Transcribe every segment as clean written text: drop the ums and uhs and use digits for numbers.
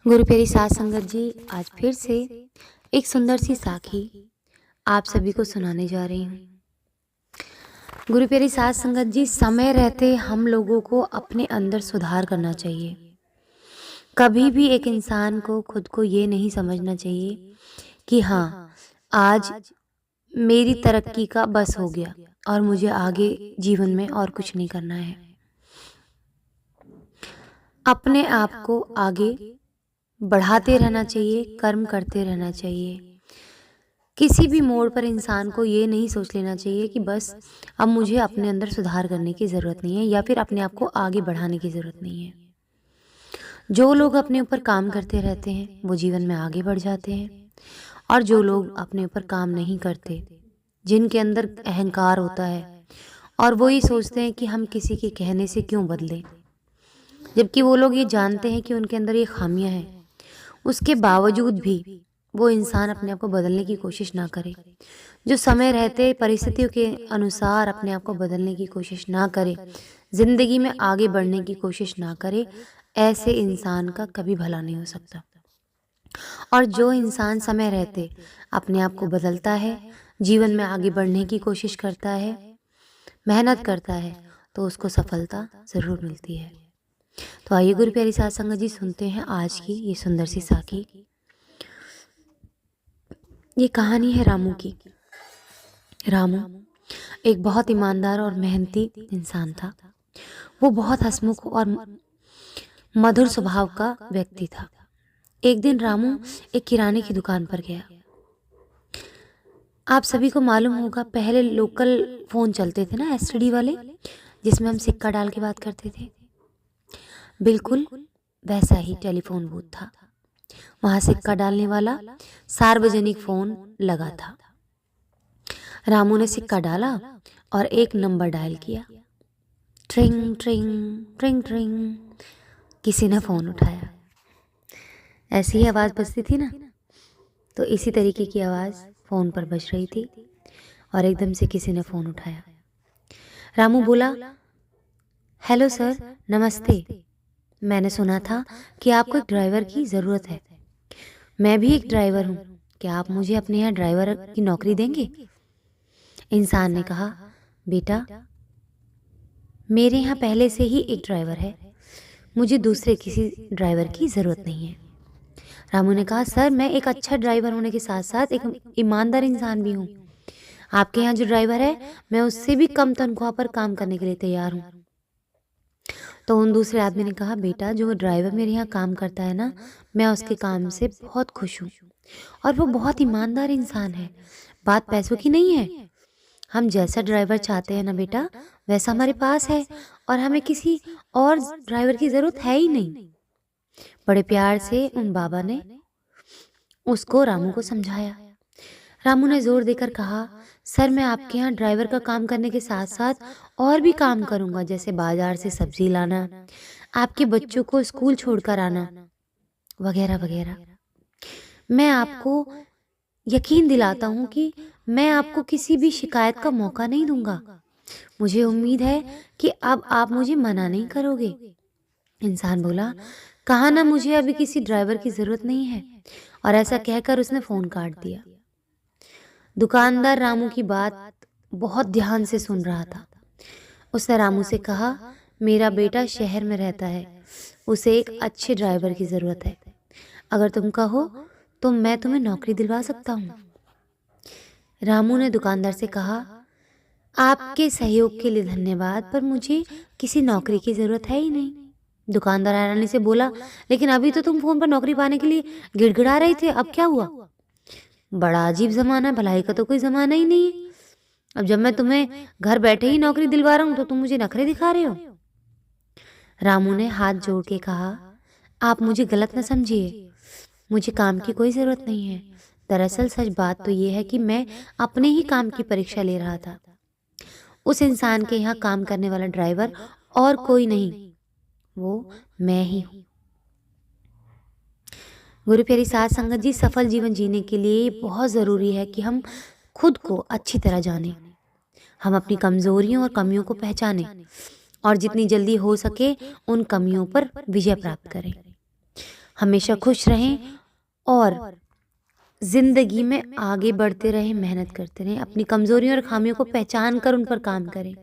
गुरु प्यारी साथ संगत जी, आज फिर से एक सुंदर सी साखी आप सभी को सुनाने जा रही हूँ। गुरु प्यारी साथ संगत जी, समय रहते हम लोगों को अपने अंदर सुधार करना चाहिए। कभी भी एक इंसान को खुद को ये नहीं समझना चाहिए कि हाँ, आज मेरी तरक्की का बस हो गया और मुझे आगे जीवन में और कुछ नहीं करना है। अपने आप को आगे बढ़ाते रहना चाहिए, कर्म करते रहना चाहिए। किसी भी मोड़ पर इंसान को ये नहीं सोच लेना चाहिए कि बस अब मुझे अपने अंदर सुधार करने की ज़रूरत नहीं है या फिर अपने आप को आगे बढ़ाने की ज़रूरत नहीं है। जो लोग अपने ऊपर काम करते रहते हैं वो जीवन में आगे बढ़ जाते हैं, और जो लोग अपने ऊपर काम नहीं करते, जिनके अंदर अहंकार होता है और वो ये सोचते हैं कि हम किसी के कहने से क्यों बदलें, जबकि वो लोग ये जानते हैं कि उनके अंदर ये खामियां हैं, उसके बावजूद भी वो इंसान अपने आप को बदलने की कोशिश ना करे, जो समय रहते परिस्थितियों के अनुसार अपने आप को बदलने की कोशिश ना करे, ज़िंदगी में आगे बढ़ने की कोशिश ना करे, ऐसे इंसान का कभी भला नहीं हो सकता। और जो इंसान समय रहते अपने आप को बदलता है, जीवन में आगे बढ़ने की कोशिश करता है, मेहनत करता है, तो उसको सफलता ज़रूर मिलती है। तो आइए गुरु प्यारी साथ संगत जी, सुनते हैं आज की ये सुंदर सी साखी। ये कहानी है रामू की। रामू एक बहुत ईमानदार और मेहनती इंसान था। वो बहुत हंसमुख और मधुर स्वभाव का व्यक्ति था। एक दिन रामू एक किराने की दुकान पर गया। आप सभी को मालूम होगा, पहले लोकल फ़ोन चलते थे ना, एसटीडी वाले, जिसमें हम सिक्का डाल के बात करते थे। बिल्कुल वैसा ही टेलीफोन बूथ था। वहाँ सिक्का डालने वाला सार्वजनिक फ़ोन लगा था। रामू ने सिक्का डाला और एक नंबर डायल किया। ट्रिंग ट्रिंग ट्रिंग ट्रिंग, किसी ने फ़ोन उठाया। ऐसी ही आवाज़ बजती थी ना, तो इसी तरीके की आवाज़ फ़ोन पर बज रही थी और एकदम से किसी ने फ़ोन उठाया। रामू बोला, हेलो सर, नमस्ते। मैंने सुना था कि आपको एक ड्राइवर की ज़रूरत है। मैं भी एक ड्राइवर हूँ। क्या आप मुझे अपने यहाँ ड्राइवर की नौकरी देंगे? इंसान ने कहा, बेटा, मेरे यहाँ पहले से ही एक ड्राइवर है, मुझे दूसरे किसी ड्राइवर की ज़रूरत नहीं है। रामू ने कहा, सर, मैं एक अच्छा ड्राइवर होने के साथ साथ एक ईमानदार इंसान भी हूँ। आपके यहाँ जो ड्राइवर है, मैं उससे भी कम तनख्वाह पर काम करने के लिए तैयार हूँ। तो उन दूसरे आदमी ने कहा, बेटा, जो ड्राइवर मेरे यहाँ काम करता है ना, मैं उसके काम से बहुत खुश हूँ और वो बहुत ईमानदार इंसान है। बात पैसों की नहीं है। हम जैसा ड्राइवर चाहते हैं ना बेटा, वैसा हमारे पास है और हमें किसी और ड्राइवर की ज़रूरत है ही नहीं। बड़े प्यार से उन बाबा ने उसको रामू को समझाया। रामू ने जोर देकर कहा, सर, मैं आपके यहाँ ड्राइवर का काम करने के साथ साथ और भी काम करूँगा, जैसे बाजार से सब्जी लाना, आपके बच्चों को स्कूल छोड़कर आना, वगैरह वगैरह। मैं आपको यकीन दिलाता हूँ कि मैं आपको किसी भी शिकायत का मौका नहीं दूंगा। मुझे उम्मीद है कि अब आप मुझे मना नहीं करोगे। इंसान बोला, कहा ना, मुझे अभी किसी ड्राइवर की ज़रूरत नहीं है। और ऐसा कहकर उसने फ़ोन काट दिया। दुकानदार रामू की बात बहुत ध्यान से सुन रहा था। उसने रामू से कहा, मेरा बेटा शहर में रहता है, उसे एक अच्छे ड्राइवर की ज़रूरत है। अगर तुम कहो तो मैं तुम्हें नौकरी दिलवा सकता हूँ। रामू ने दुकानदार से कहा, आपके सहयोग के लिए धन्यवाद, पर मुझे किसी नौकरी की ज़रूरत है ही नहीं। दुकानदार हैरानी से बोला, लेकिन अभी तो तुम फ़ोन पर नौकरी पाने के लिए गिड़गिड़ा रहे थे, अब क्या हुआ? बड़ा अजीब ज़माना, भलाई का तो कोई ज़माना ही नहीं है। अब जब मैं तुम्हें घर बैठे ही नौकरी दिलवा रहा हूँ तो तुम मुझे नखरे दिखा रहे हो। रामू ने हाथ जोड़ के कहा, आप मुझे गलत न समझिए, मुझे काम की कोई ज़रूरत नहीं है। दरअसल सच बात तो ये है कि मैं अपने ही काम की परीक्षा ले रहा था। उस इंसान के यहाँ काम करने वाला ड्राइवर और कोई नहीं, वो मैं ही हूँ। गुरु प्यारी साथ संगत जी, सफल जीवन जीने के लिए बहुत ज़रूरी है कि हम खुद को अच्छी तरह जानें, हम अपनी कमज़ोरियों और कमियों को पहचानें और जितनी जल्दी हो सके उन कमियों पर विजय प्राप्त करें। हमेशा खुश रहें और ज़िंदगी में आगे बढ़ते रहें, मेहनत करते रहें, अपनी कमज़ोरियों और खामियों को पहचान कर उन पर काम करें।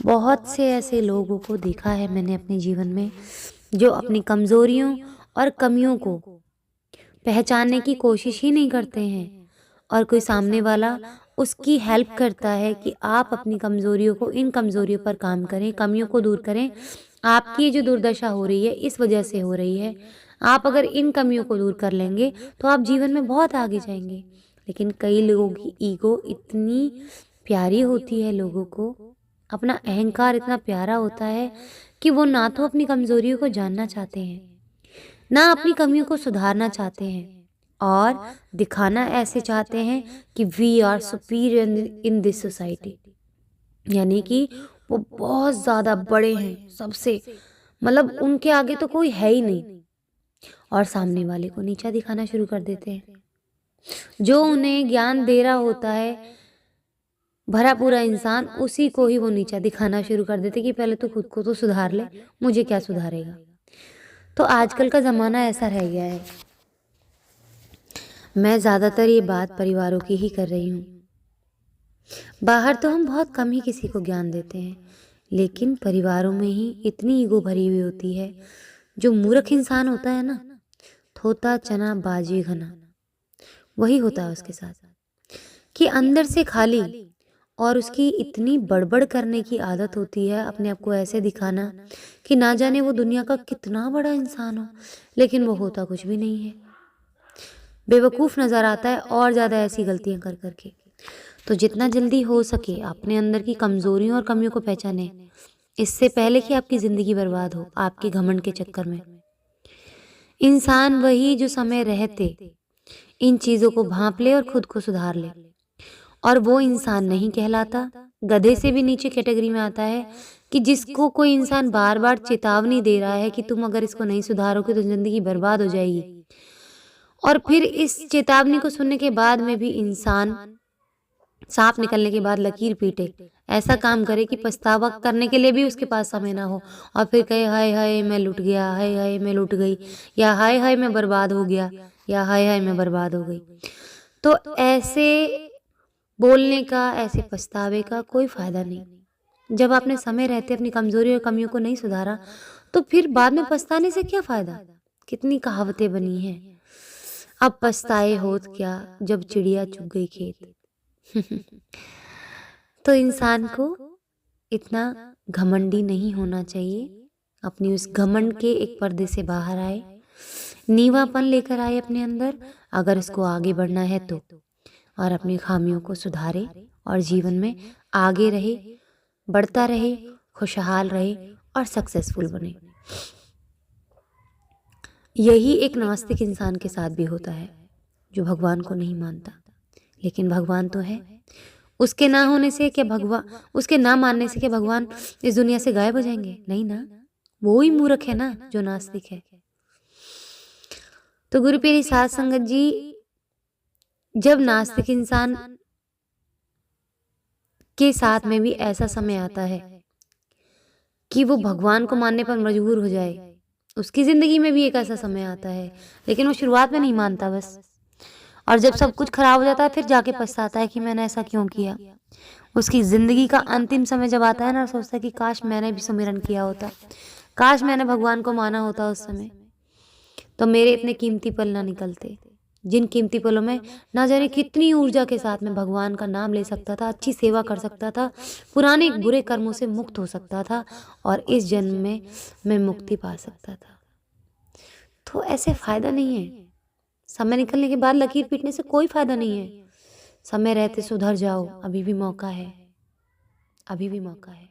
बहुत से ऐसे लोगों को देखा है मैंने अपने जीवन में, जो अपनी कमज़ोरियों और कमियों को पहचानने की कोशिश ही नहीं करते हैं, और कोई सामने वाला उसकी हेल्प करता है कि आप अपनी कमज़ोरियों को, इन कमज़ोरियों पर काम करें, कमियों को दूर करें। आपकी ये जो दुर्दशा हो रही है इस वजह से हो रही है। आप अगर इन कमियों को दूर कर लेंगे तो आप जीवन में बहुत आगे जाएंगे। लेकिन कई लोगों की ईगो इतनी प्यारी होती है, लोगों को अपना अहंकार इतना प्यारा होता है कि वो ना तो अपनी कमज़ोरियों को जानना चाहते हैं, ना अपनी कमियों को सुधारना चाहते हैं, और दिखाना ऐसे चाहते हैं कि we are superior in this society, यानी कि वो बहुत ज़्यादा बड़े हैं सबसे, मतलब उनके आगे तो कोई है ही नहीं, और सामने वाले को नीचा दिखाना शुरू कर देते हैं। जो उन्हें ज्ञान दे रहा होता है भरा पूरा इंसान, उसी को ही वो नीचा दिखाना शुरू कर देते कि पहले तो खुद को तो सुधार ले, मुझे क्या सुधारेगा। तो आजकल का ज़माना ऐसा रह गया है। मैं ज़्यादातर ये बात परिवारों की ही कर रही हूँ। बाहर तो हम बहुत कम ही किसी को ज्ञान देते हैं, लेकिन परिवारों में ही इतनी ईगो भरी हुई होती है। जो मूर्ख इंसान होता है ना, थोता चना बाजी घना, वही होता है उसके साथ, कि अंदर से खाली, और उसकी इतनी बड़बड़ करने की आदत होती है, अपने आप को ऐसे दिखाना कि ना जाने वो दुनिया का कितना बड़ा इंसान हो, लेकिन वो होता कुछ भी नहीं है। बेवकूफ़ नज़र आता है और ज़्यादा ऐसी गलतियां कर करके। तो जितना जल्दी हो सके अपने अंदर की कमज़ोरियों और कमियों को पहचानें, इससे पहले कि आपकी ज़िंदगी बर्बाद हो आपके घमंड के चक्कर में। इंसान वही जो समय रहते इन चीज़ों को भांप ले और खुद को सुधार ले, और वो इंसान नहीं कहलाता, गधे से भी नीचे कैटेगरी में आता है, कि जिसको कोई इंसान बार बार चेतावनी दे रहा है कि तुम अगर इसको नहीं सुधारोगे तो ज़िंदगी बर्बाद हो जाएगी, और फिर इस चेतावनी को सुनने के बाद में भी इंसान सांप निकलने के बाद लकीर पीटे, ऐसा काम करे कि पछतावा करने के लिए भी उसके पास समय ना हो, और फिर कहे हाय हाय मैं लुट गया, हाय हाय मैं लुट गई, या हाय हाय मैं बर्बाद हो गया, या हाय हाय मैं बर्बाद हो गई। तो ऐसे बोलने का, ऐसे पछतावे का कोई फ़ायदा नहीं। जब आपने समय रहते अपनी कमज़ोरी और कमियों को नहीं सुधारा, तो फिर बाद में पछताने से क्या फ़ायदा। कितनी कहावतें बनी हैं, अब पछताए होत क्या जब चिड़िया चुग गई खेत। तो इंसान को इतना घमंडी नहीं होना चाहिए। अपनी उस घमंड के एक पर्दे से बाहर आए, नीवापन लेकर आए अपने अंदर, अगर उसको आगे बढ़ना है तो, और अपनी खामियों को सुधारे और जीवन में आगे रहे, बढ़ता रहे, खुशहाल रहे और सक्सेसफुल बने। यही एक नास्तिक इंसान के साथ भी होता है, जो भगवान को नहीं मानता। लेकिन भगवान तो है, उसके ना होने से क्या भगवान, उसके ना मानने से क्या भगवान इस दुनिया से गायब हो जाएंगे? नहीं ना, वो ही मूर्ख है ना जो नास्तिक है। तो गुरु प्यारी साध संगत जी, जब नास्तिक इंसान के साथ में भी ऐसा समय आता है कि वो भगवान को मानने पर मजबूर हो जाए, उसकी ज़िंदगी में भी एक ऐसा समय आता है, लेकिन वो शुरुआत में नहीं मानता बस, और जब सब कुछ खराब हो जाता है फिर जाके पछताता है कि मैंने ऐसा क्यों किया। उसकी ज़िंदगी का अंतिम समय जब आता है ना, सोचता है कि काश मैंने भी सुमिरन किया होता, काश मैंने भगवान को माना होता उस समय, तो मेरे इतने कीमती पल ना निकलते, जिन कीमती पलों में ना जाने कितनी ऊर्जा के साथ में भगवान का नाम ले सकता था, अच्छी सेवा कर सकता था, पुराने बुरे कर्मों से मुक्त हो सकता था, और इस जन्म में मैं मुक्ति पा सकता था। तो ऐसे फ़ायदा नहीं है, समय निकलने के बाद लकीर पीटने से कोई फ़ायदा नहीं है। समय रहते सुधर जाओ, अभी भी मौका है, अभी भी मौका है।